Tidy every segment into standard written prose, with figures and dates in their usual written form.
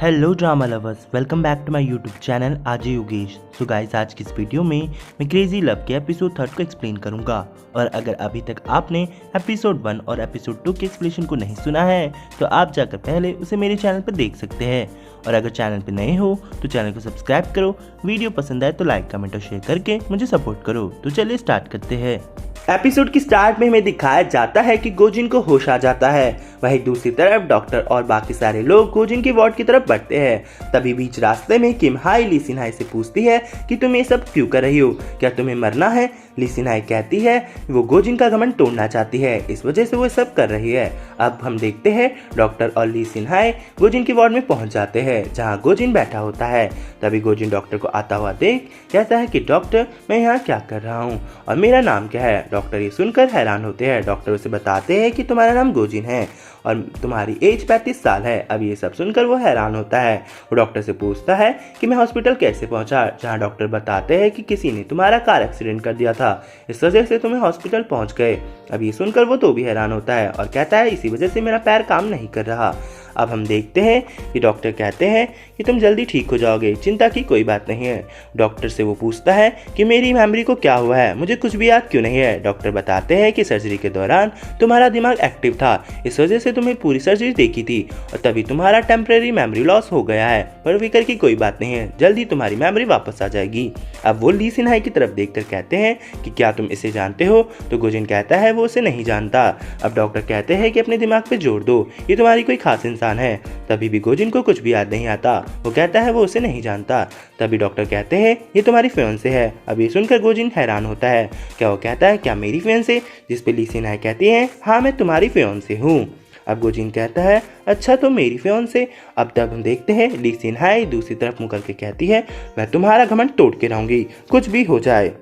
Hello drama lovers, welcome back to my YouTube channel RJ Yogesh. So guys, आज की इस video में मैं क्रेजी लव के एपिसोड 3 को एक्सप्लेन करूंगा। और अगर अभी तक आपने एपिसोड 1 और एपिसोड 2 के एक्सप्लेनेशन को नहीं सुना है तो आप जाकर पहले उसे मेरे चैनल पर देख सकते हैं। और अगर चैनल पर नए हो तो चैनल को सब्सक्राइब करो, वीडियो पसंद आए तो लाइक कमेंट और शेयर करके मुझे सपोर्ट करो। तो चलिए स्टार्ट करते हैं। एपिसोड की स्टार्ट में हमें दिखाया जाता है कि गोजिन को होश आ जाता है। वहीं दूसरी तरफ डॉक्टर और बाकी सारे लोग गोजिन के वार्ड की तरफ बढ़ते हैं। तभी बीच रास्ते में किम हाई ली सिन हाई से पूछती है कि तुम ये सब क्यों कर रही हो, क्या तुम्हें मरना है। ली सिन हाई कहती है वो गोजिन का घमंड तोड़ना चाहती है, इस वजह से वो सब कर रही है। अब हम देखते हैं डॉक्टर और ली सिन हाई गोजिन के वार्ड में पहुंच जाते हैं जहां गोजिन बैठा होता है। तभी गोजिन डॉक्टर को आता हुआ देख कहता है कि डॉक्टर, मैं यहाँ क्या कर रहा हूँ और मेरा नाम क्या है। डॉक्टर ये सुनकर हैरान होते हैं। डॉक्टर उसे बताते हैं कि तुम्हारा नाम गोजिन है और तुम्हारी एज 35 साल है। अब ये सब सुनकर वो हैरान होता है। वो डॉक्टर से पूछता है कि मैं हॉस्पिटल कैसे पहुंचा, जहां डॉक्टर बताते हैं कि किसी ने तुम्हारा कार एक्सीडेंट कर दिया था, इस वजह से तुम्हें हॉस्पिटल पहुंच गए। अब ये सुनकर वो तो भी हैरान होता है और कहता है इसी वजह से मेरा पैर काम नहीं कर रहा। अब हम देखते हैं कि डॉक्टर कहते हैं कि तुम जल्दी ठीक हो जाओगे, चिंता की कोई बात नहीं है। डॉक्टर से वो पूछता है कि मेरी मेमोरी को क्या हुआ है, मुझे कुछ भी याद क्यों नहीं है। डॉक्टर बताते हैं कि सर्जरी के दौरान तुम्हारा दिमाग एक्टिव था, इस वजह से तुम्हें पूरी सर्जरी देखी थी और तभी तुम्हारा टेम्परेरी मेमोरी लॉस हो गया है, पर फिक्र की कोई बात नहीं है, जल्दी तुम्हारी मेमोरी वापस आ जाएगी। अब वो ली सिन हाई की तरफ देखकर कहते हैं कि क्या तुम इसे जानते हो। तो गोजिन कहता है वो उसे नहीं जानता। अब डॉक्टर कहते हैं कि अपने दिमाग पे जोर दो, ये तुम्हारी कोई खास इंसान है। तभी भी गोजिन को कुछ भी याद नहीं आता। वो कहता है वो उसे नहीं जानता। तभी डॉक्टर कहते हैं ये तुम्हारी फियांसे है। अब ये सुनकर गोजिन हैरान होता है। क्या वो कहता है क्या मेरी फियांसे, जिस पे ली सिन हाई कहती है हाँ मैं तुम्हारी फियांसे हूँ। अब गोजिन कहता है अच्छा तो मेरी फियांसे। अब तब हम देखते हैं ली सिन हाई दूसरी तरफ मुँह करके कहती है मैं तुम्हारा घमंड तोड़ के रहूंगी, कुछ भी हो जाए।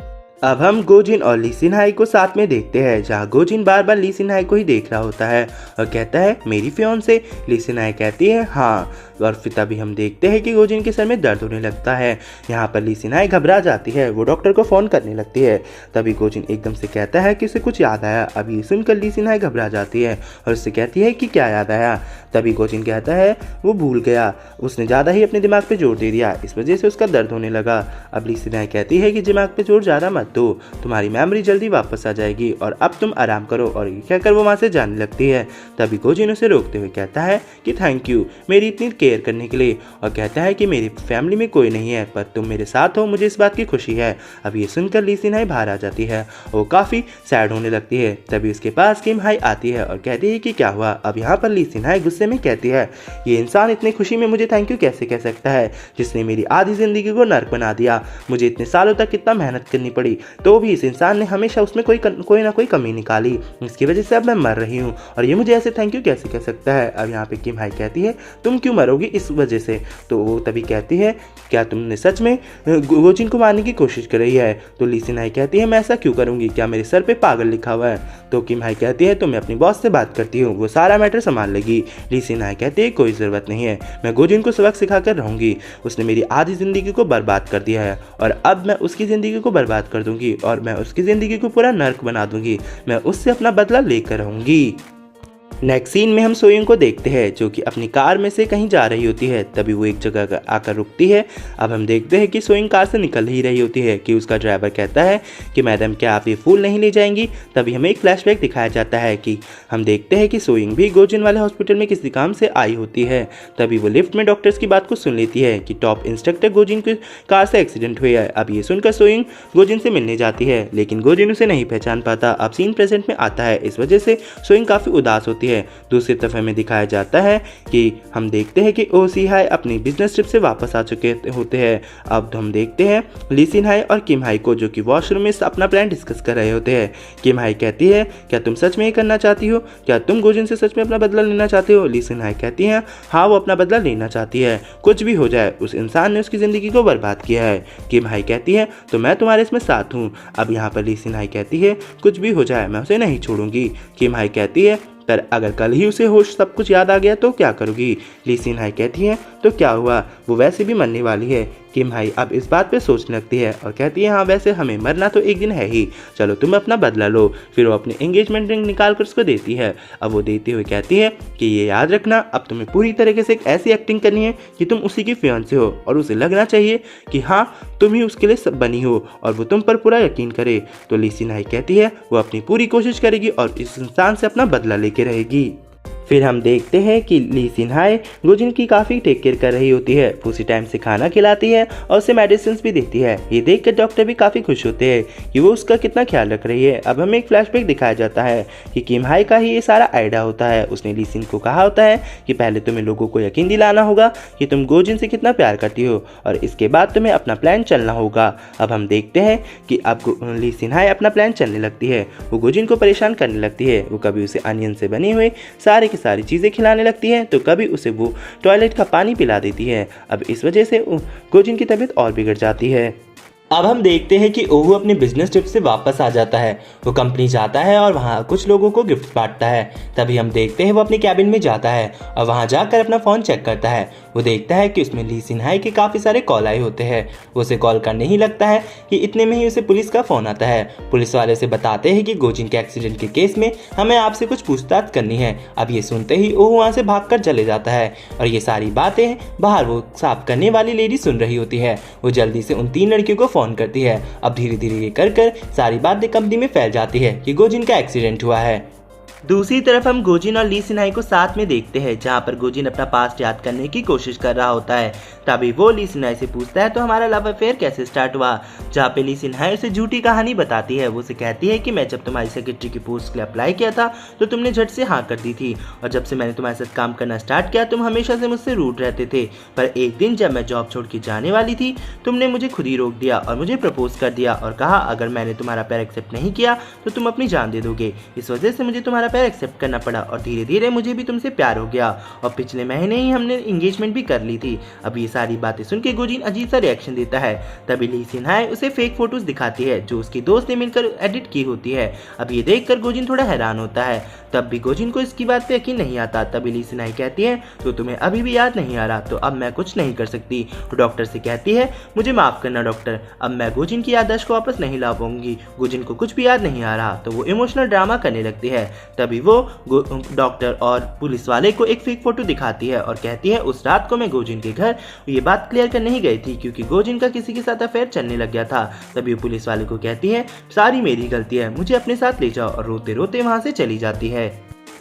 अब हम गोजिन और ली सिन हाई को साथ में देखते हैं जहाँ गोजिन बार बार ली सिन हाई को ही देख रहा होता है और कहता है मेरी फियांसे। ली सिन हाई कहती है हाँ। और फिर तभी हम देखते हैं कि गोजिन के सर में दर्द होने लगता है। यहाँ पर ली सिन हाई घबरा जाती है, वो डॉक्टर को फ़ोन करने लगती है। तभी गोजिन एकदम से कहता है कि उसे कुछ याद आया। अभी ये सुनकर ली सिन हाई घबरा जाती है और उससे कहती है कि क्या याद आया। तभी गोजिन कहता है वो भूल गया, उसने ज़्यादा ही अपने दिमाग पे जोर दे दिया, इस वजह से उसका दर्द होने लगा। अब ली सिन हाई कहती है कि दिमाग पे जोर ज़्यादा मत दो, तुम्हारी मेमोरी जल्दी वापस आ जाएगी और अब तुम आराम करो। और ये कहकर वो वहाँ से जाने लगती है। तभी गोजिन उसे रोकते हुए कहता है कि थैंक यू मेरी इतनी केयर करने के लिए, और कहता है कि मेरी फैमिली में कोई नहीं है पर तुम मेरे साथ हो, मुझे इस बात की खुशी है। अब ये सुनकर ली सिन हाई बाहर आ जाती है, वो काफ़ी सैड होने लगती है। तभी उसके पास किम हाई आती है और कहती है कि क्या हुआ। अब यहाँ पर ली सिन हाई गुस्से में कहती है ये इंसान इतनी खुशी में मुझे थैंक यू कैसे कह सकता है, जिसने मेरी आधी ज़िंदगी को नर्क बना दिया, मुझे इतने सालों तक कितना मेहनत करनी पड़ी तो भी इस इंसान ने हमेशा उसमें कोई ना कोई कमी निकाली, इसकी वजह से अब मैं मर रही हूँ और ये मुझे ऐसे थैंक यू कैसे कह सकता है। अब यहाँ पे किम हाई कहती है तुम क्यों मरोगी इस वजह से। तो वो तभी कहती है क्या तुमने सच में गोजिन को मारने की कोशिश कर रही है। तो ली सिन हाई कहती है मैं ऐसा क्यों करूँगी, क्या मेरे सर पे पागल लिखा हुआ है। तो किम हाई कहती है तो मैं अपनी बॉस से बात करती हूँ, वो सारा मैटर संभाल लेगी। ली सिन हाई कहती है कोई ज़रूरत नहीं है, मैं गोजिन को सबक सिखा कर रहूँगी, उसने मेरी आधी ज़िंदगी को बर्बाद कर दिया है और अब मैं उसकी ज़िंदगी को बर्बाद कर दूँगी और मैं उसकी ज़िंदगी को पूरा नर्क बना दूंगी, मैं उससे अपना बदला लेकर रहूँगी। नेक्स्ट सीन में हम सोइंग को देखते हैं जो कि अपनी कार में से कहीं जा रही होती है। तभी वो एक जगह आकर रुकती है। अब हम देखते हैं कि सोइंग कार से निकल ही रही होती है कि उसका ड्राइवर कहता है कि मैडम क्या आप ये फूल नहीं ले जाएंगी। तभी हमें एक फ्लैशबैक दिखाया जाता है कि हम देखते हैं कि सोइंग भी गोजिन वाले हॉस्पिटल में किसी काम से आई होती है। तभी वो लिफ्ट में डॉक्टर्स की बात को सुन लेती है कि टॉप इंस्ट्रक्टर गोजिन की कार से एक्सीडेंट हुआ है। अब ये सुनकर सोइंग गोजिन से मिलने जाती है लेकिन गोजिन उसे नहीं पहचान पाता। अब सीन प्रेजेंट में आता है, इस वजह से सोइंग काफ़ी उदास होती है। दूसरी तरफ हमें दिखाया जाता है कि हम देखते हैं कि ओ सी हाई अपनी बिजनेस ट्रिप से वापस आ चुके होते हैं। अब हम देखते हैं ली सिन हाई और किम हाई को जो कि वॉशरूम में अपना प्लान डिस्कस कर रहे होते हैं। किम हाई कहती है क्या तुम सच में ये करना चाहती हो, क्या तुम गोजिन से सच में अपना बदला लेना चाहते हो। ली सिन हाई कहती है हाँ वो अपना बदला लेना चाहती है, कुछ भी हो जाए उस इंसान ने उसकी ज़िंदगी को बर्बाद किया है। किम हाई कहती है तो मैं तुम्हारे इसमें साथ हूँ। अब यहाँ पर ली सिन हाई कहती है कुछ भी हो जाए मैं उसे नहीं छोड़ूंगी। किम हाई कहती है पर अगर कल ही उसे होश सब कुछ याद आ गया तो क्या करोगी। ली सिन हाई कहती है तो क्या हुआ, वो वैसे भी मरने वाली है। किम हाई अब इस बात पे सोचने लगती है और कहती है हाँ वैसे हमें मरना तो एक दिन है ही, चलो तुम अपना बदला लो। फिर वो अपनी एंगेजमेंट रिंग निकाल कर उसको देती है। अब वो देते हुए कहती है कि ये याद रखना, अब तुम्हें पूरी तरीके से एक ऐसी एक्टिंग करनी है कि तुम उसी की फियांसे हो और उसे लगना चाहिए कि हाँ तुम ही उसके लिए सब बनी हो और वो तुम पर पूरा यकीन करे। तो ली सिन हाई कहती है वो अपनी पूरी कोशिश करेगी और इस इंसान से अपना बदला लेके रहेगी। फिर हम देखते हैं कि ली सिन हाई गोजिन की काफ़ी टेक केयर कर रही होती है। वो उसी टाइम से खाना खिलाती है और उसे मेडिसिन भी देती है। ये देखकर डॉक्टर भी काफ़ी खुश होते हैं कि वो उसका कितना ख्याल रख रही है। अब हमें एक फ्लैशबैक दिखाया जाता है कि किम हाई का ही ये सारा आइडिया होता है। उसने ली सिन को कहा होता है कि पहले तुम्हें लोगों को यकीन दिलाना होगा कि तुम गोजिन से कितना प्यार करती हो और इसके बाद तुम्हें अपना प्लान चलना होगा। अब हम देखते हैं कि अब ली सिन हाई अपना प्लान चलने लगती है। वो गोजिन को परेशान करने लगती है। वो कभी उसे अनियन से बने हुए सारी चीज़ें खिलाने लगती है तो कभी उसे वो टॉयलेट का पानी पिला देती है। अब इस वजह से गोजिन की तबीयत और बिगड़ जाती है। अब हम देखते हैं कि ओहू अपने बिजनेस ट्रिप से वापस आ जाता है। वो कंपनी जाता है और वहाँ कुछ लोगों को गिफ्ट बांटता है। तभी हम देखते हैं वो अपने कैबिन में जाता है और वहाँ जाकर अपना फ़ोन चेक करता है। वो देखता है कि उसमें ली सिन हाई के काफ़ी सारे कॉल आए होते हैं। वो उसे कॉल करने ही लगता है कि इतने में ही उसे पुलिस का फ़ोन आता है। पुलिस वाले उसे बताते हैं कि गोजिन के एक्सीडेंट के केस में हमें आपसे कुछ पूछताछ करनी है। अब ये सुनते ही ओहू वहाँ से भागकर चले जाता है और ये सारी बातें बाहर वो साफ करने वाली लेडी सुन रही होती है। वो जल्दी से उन 3 लड़कियों को फोन करती है। अब धीरे धीरे ये कर सारी बातें कंपनी में फैल जाती है कि गोजिन का एक्सीडेंट हुआ है। दूसरी तरफ हम गोजिन और ली सिन हाई को साथ में देखते हैं जहाँ पर गोजिन अपना पास्ट याद करने की कोशिश कर रहा होता है। तभी वो ली सिन हाई से पूछता है तो हमारा लव अफेयर कैसे स्टार्ट हुआ, जहाँ पे ली सिन हाई उसे झूठी कहानी बताती है। वो उसे कहती है कि मैं जब तुम्हारी सेक्रेटरी की पोस्ट के लिए अप्लाई किया था तो तुमने झट से हाँ कर दी थी और जब से मैंने तुम्हारे साथ काम करना स्टार्ट किया तुम हमेशा से मुझसे रूड रहते थे, पर एक दिन जब मैं जॉब छोड़ के जाने वाली थी तुमने मुझे खुद ही रोक दिया और मुझे प्रपोज कर दिया और कहा अगर मैंने तुम्हारा प्यार एक्सेप्ट नहीं किया तो तुम अपनी जान दे दोगे। इस वजह से मुझे तुम्हारा प्यार एक्सेप्ट करना पड़ा और धीरे धीरे मुझे भी तुमसे प्यार हो गया और पिछले महीने ही हमने एंगेजमेंट भी कर ली थी। अब ये सारी बातें सुन के गोजिन अजीब सा रिएक्शन देता है। तभी ली सिन हाई उसे फेक फोटोज दिखाती है जो उसकी दोस्त ने मिलकर एडिट की होती है। अब ये देखकर गोजिन थोड़ा हैरान होता है। तब भी गोजिन को इसकी बात पे यकीन नहीं आता। तभी ली सिन हाई कहती है तो तुम्हें अभी भी याद नहीं आ रहा, तो अब मैं कुछ नहीं कर सकती। तो डॉक्टर से कहती है मुझे माफ करना डॉक्टर, अब मैं गोजिन की याददाश्त को वापस नहीं ला पाऊंगी, गोजिन को कुछ भी याद नहीं आ रहा। तो वो इमोशनल ड्रामा करने लगती है। तभी वो डॉक्टर और पुलिस वाले को एक फेक फोटो दिखाती है और कहती है उस रात को मैं गोजिन के घर ये बात क्लियर करने ही गई थी क्योंकि गोजिन का किसी के साथ अफेयर चलने लग गया था। तभी पुलिस वाले को कहती है सारी मेरी गलती है, मुझे अपने साथ ले जाओ और रोते रोते वहां से चली जाती है।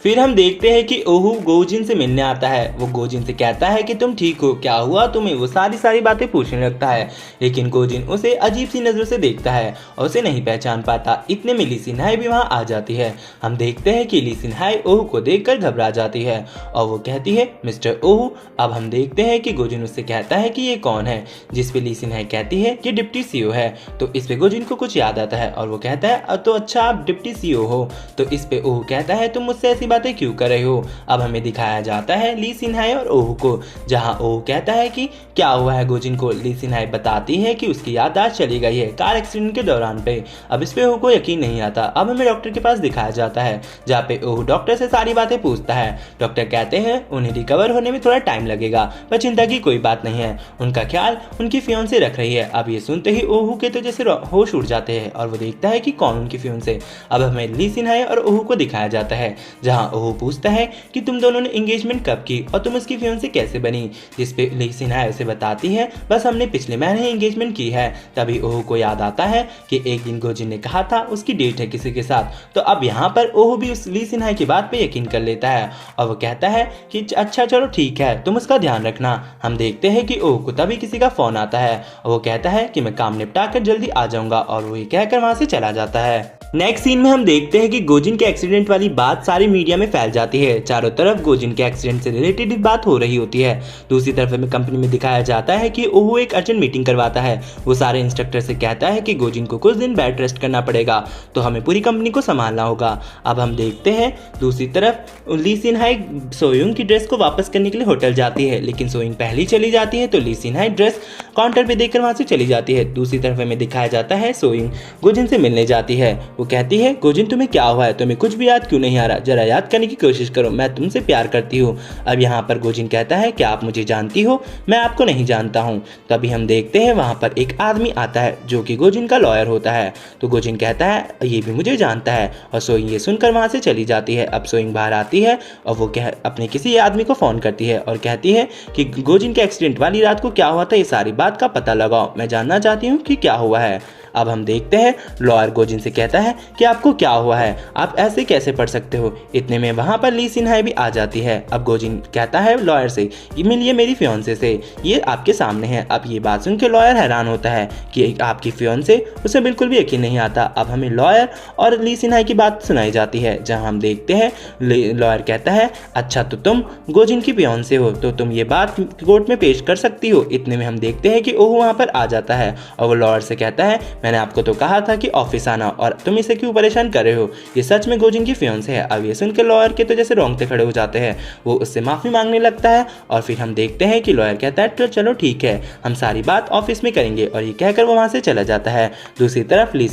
फिर हम देखते हैं कि ओहू गोजिन से मिलने आता है। वो गोजिन से कहता है कि तुम ठीक हो, क्या हुआ तुम्हें, वो सारी बातें पूछने लगता है। लेकिन गोजिन उसे अजीब सी नज़र से देखता है और उसे नहीं पहचान पाता। इतने में ली सिन हाई भी वहाँ आ जाती है। हम देखते हैं कि ली सिन हाई ओहू को देखकर घबरा जाती है और वो कहती है मिस्टर ओहू। अब हम देखते हैं कि गोजिन उससे कहता है कि ये कौन है, जिस पे ली सिन हाई कहती है कि डिप्टी सीईओ है। तो इस पे गोजिन को कुछ याद आता है और वो कहता है तो अच्छा आप डिप्टी सीईओ हो। तो इस पे ओहू कहता है तुम मुझसे ऐसी बातें क्यों कर रहे हो। अब हमें दिखाया जाता है ली सिन हाई और ओहू को, जहां ओहू कहता है कि क्या हुआ है गोजिन को। ली सिन हाई बताती है कि उसकी याददाश्त चली गई है कार एक्सीडेंट के दौरान पे। अब इस पे ओहू को यकीन नहीं आता। अब हमें डॉक्टर के पास दिखाया जाता है जहाँ पे ओहू डॉक्टर से सारी बातें पूछता है। डॉक्टर कहते हैं उन्हें रिकवर होने में थोड़ा टाइम लगेगा पर चिंता की कोई बात नहीं है, उनका ख्याल उनकी फियोंसे रख रही है। अब ये सुनते ही ओहू के तो जैसे होश उड़ जाते हैं और वो देखता है कि कौन उनकी फियोंसे। अब हमें ली सिन हाई और ओहू को दिखाया जाता है जहाँ ओहू पूछता है कि तुम दोनों ने एंगेजमेंट कब की और तुम उसकी फियोंसे कैसे बनी, जिस पे ली सिन हाई उसे बताती है बस हमने पिछले महीने एंगेजमेंट की है। तभी ओहू को याद आता है कि एक दिन गोजिन ने कहा था उसकी डेट है किसी के साथ। तो अब यहाँ पर ओहू भी उस ली सिन हाई की बात पे यकीन कर लेता है और वो कहता है कि अच्छा चलो ठीक है तुम उसका ध्यान रखना। हम देखते हैं कि ओहू को तभी किसी का फोन आता है और वो कहता है कि मैं काम निपटा कर जल्दी आ जाऊंगा और वो ये कहकर वहां से चला जाता है। नेक्स्ट सीन में हम देखते हैं कि गोजिन के एक्सीडेंट वाली बात सारी मीडिया में फैल जाती है। चारों तरफ गोजिन के एक्सीडेंट से रिलेटेड बात हो रही होती है। दूसरी तरफ हमें कंपनी में दिखाया जाता है कि ओहू एक अर्जेंट मीटिंग करवाता है। वो सारे इंस्ट्रक्टर से कहता है कि गोजिन को कुछ दिन बेड रेस्ट करना पड़ेगा तो हमें पूरी कंपनी को संभालना होगा। अब हम देखते हैं दूसरी तरफ ली सिन हाई सोयुंग की ड्रेस को वापस करने के लिए होटल जाती है, लेकिन सोयुंग पहले चली जाती है तो ली सिन हाई ड्रेस काउंटर पे देखकर वहां से चली जाती है। दूसरी तरफ हमें दिखाया जाता है सोयुंग गोजिन से मिलने जाती है। वो कहती है गोजिन तुम्हें क्या हुआ है, तुम्हें कुछ भी याद क्यों नहीं आ रहा, जरा याद करने की कोशिश करो, मैं तुमसे प्यार करती हूँ। अब यहाँ पर गोजिन कहता है क्या आप मुझे जानती हो, मैं आपको नहीं जानता हूँ। तभी हम देखते हैं वहाँ पर एक आदमी आता है जो कि गोजिन का लॉयर होता है। तो गोजिन कहता है ये भी मुझे जानता है, और सोइंग ये सुनकर वहाँ से चली जाती है। अब सोइंग बाहर आती है और वो अपने किसी आदमी को फ़ोन करती है और कहती है कि गोजिन के एक्सीडेंट वाली रात को क्या हुआ था, ये सारी बात का पता लगाओ, मैं जानना चाहती हूँ कि क्या हुआ है। अब हम देखते हैं लॉयर गोजिन से कहता है कि आपको क्या हुआ है, आप ऐसे कैसे पढ़ सकते हो। इतने में वहाँ पर ली सिन्हाई भी आ जाती है। अब गोजिन कहता है लॉयर से ये मिलिए मेरी फियोंसे से, ये आपके सामने है। अब ये बात सुन के लॉयर हैरान होता है कि आपकी फियोंसे, उसे बिल्कुल भी यकीन नहीं आता। अब हमें लॉयर और ली सिन्हाई की बात सुनाई जाती है, जहाँ हम देखते हैं लॉयर कहता है अच्छा तो तुम गोजिन की फियोंसे हो, तो तुम ये बात कोर्ट में पेश कर सकती हो। इतने में हम देखते हैं कि ओह वहाँ पर आ जाता है और वो लॉयर से कहता है मैंने आपको तो कहा था कि ऑफिस आना, और तुम इसे क्यों परेशान कर रहे हो, ये सच में गोजिन की फियोंसे है। अब ये सुनकर लॉयर के तो जैसे रोंगटे खड़े हो जाते हैं, वो उससे माफ़ी मांगने लगता है। और फिर हम देखते हैं कि लॉयर कहता है तो चलो ठीक है, हम सारी बात ऑफिस में करेंगे, और ये कहकर वो वहाँ से चला जाता है। दूसरी तरफ ली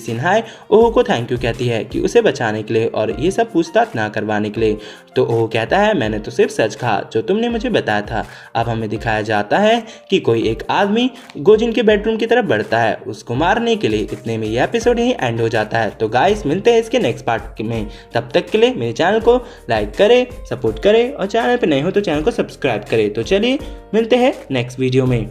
सिन्हाई ओह को थैंक यू कहती है कि उसे बचाने के लिए और ये सब पूछताछ ना करवाने के लिए। तो ओह कहता है मैंने तो सिर्फ सच कहा जो तुमने मुझे बताया था। अब हमें दिखाया जाता है कि कोई एक आदमी गोजिन के बेडरूम की तरफ बढ़ता है उसको मारने के लिए। इतने में ये एपिसोड यही एंड हो जाता है। तो गाइस मिलते हैं इसके नेक्स्ट पार्ट में, तब तक के लिए मेरे चैनल को लाइक करें, सपोर्ट करें, और चैनल पे नए हो तो चैनल को सब्सक्राइब करें। तो चलिए मिलते हैं नेक्स्ट वीडियो में।